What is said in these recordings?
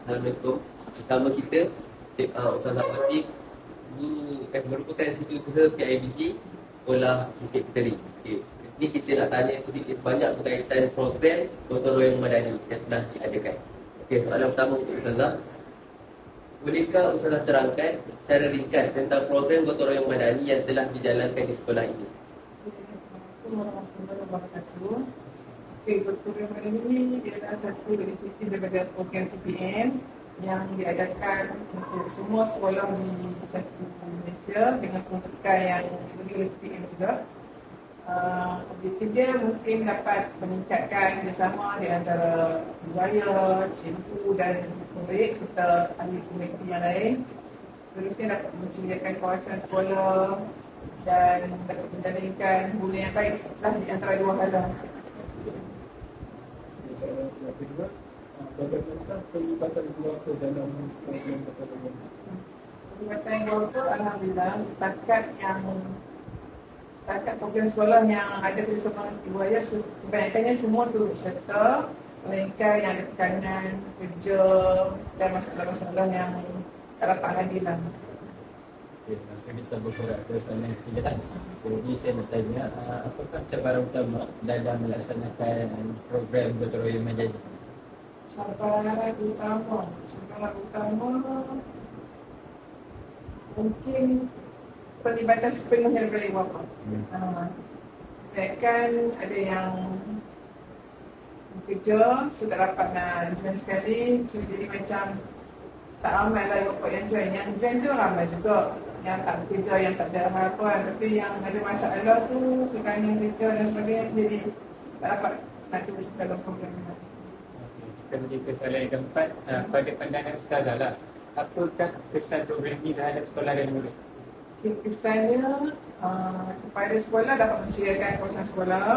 Assalamualaikum. Bersama kita Cik Ustazah Fatih. Ini merupakan situ usaha PIBG Sekolah Bukit Puteri. Okay. Ini kita nak tanya sedikit sebanyak berkaitan program gotong royong madani yang telah diadakan. Okey, soalan pertama untuk Ustazah. Bolehkah Ustazah terangkan secara ringkas tentang program gotong royong madani yang telah dijalankan di sekolah ini? Assalamualaikum warahmatullahi wabarakatuh. Okey, gotong royong madani ini adalah satu inisiatif daripada program PPM yang diadakan untuk semua sekolah di satu Malaysia dengan peruntukan yang bagi oleh PPM juga. Objektif dia mungkin dapat meningkatkan kerjasama di antara budaya, cikgu dan murid serta ahli komuniti yang lain. Seterusnya dapat menciptakan kawasan sekolah dan dapat menjalinkan hubungan yang baik di antara dua halang. Bagaimana pelibatan keluarga dalam program gotong royong? Pelibatan keluarga, alhamdulillah, setakat program sekolah yang ada kerjasama ibu ayah, kebanyakannya semua turut serta, melainkan yang ada tekanan kerja dan masalah-masalah yang tak dapat hadiran. Okay, masa kita bergerak ke sana tidak. Jadi saya nak tanya, apakah cabaran utama dalam melaksanakan program gotong royong madani? Cabaran utama mungkin pelibatan sepenuhnya daripada ibu bapa. Kan ada yang bekerja, sudah dapat nak join sekali, so jadi macam tak ramai lah ibu bapa yang join. Yang join tu ramai juga yang tak bekerja, yang tak ada harapan, tapi yang ada masalah tu, tekanan kerja dan sebagainya, jadi tak dapat nak terus dalam program ni. Kita pergi ke soalan yang keempat. Pada pandangan Ustazah lah, apakah kesan program ini terhadap sekolah dan murid? Kesannya kepada sekolah dapat menceriakan kawasan sekolah,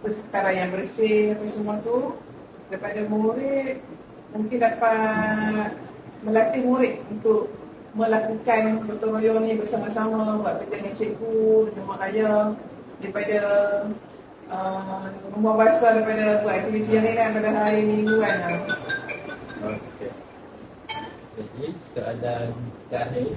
persekitaran yang bersih, apa semua tu. Daripada murid, mungkin dapat melatih murid untuk melakukan gotong royong ni bersama-sama, buat kerja dengan cikgu, dengan mak ayah, daripada membuang bahasa, daripada buat aktiviti yang lain pada hari mingguan. Okey. Jadi soalan terakhir,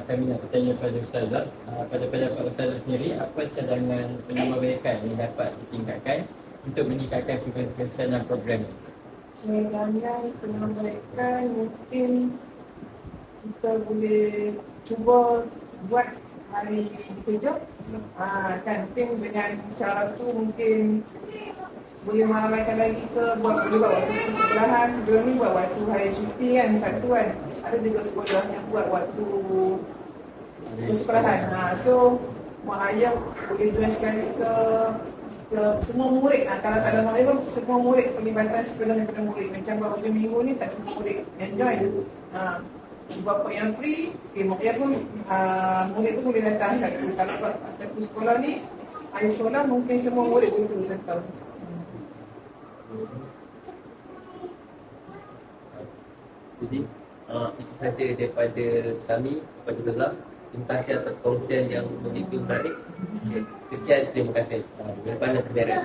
kami nak bertanya kepada Ustazah, pada pendapat Ustazah sendiri, apa cadangan penambahbaikan yang dapat ditingkatkan untuk meningkatkan pelaksanaan program ini? Cadangan penambahbaikan mungkin kita boleh cuba buat hari kerja. Kan mungkin dengan cara tu mungkin boleh meramaikan lagi ke, boleh buat waktu persebelahan. Sebelum ni buat waktu hari cuti kan, satu kan. Ada juga sekolah yang buat waktu persekolahan. So mak ayah boleh join sekali ke semua murid. Kalau tak ada mak ayah, semua murid, pelibatan sepenuhnya daripada murid. Macam buat hujung minggu ni tak semua murid yang join. Bapa yang free, mak ayah pun murid tu boleh datang satu. Kalau buat satu sekolah ni, hari sekolah mungkin semua murid boleh turut serta. Jadi itu saja daripada kami kepada Ustazah. Terima kasih atas perkongsian yang begitu menarik. Sekian, terima kasih. Daripada Kedera.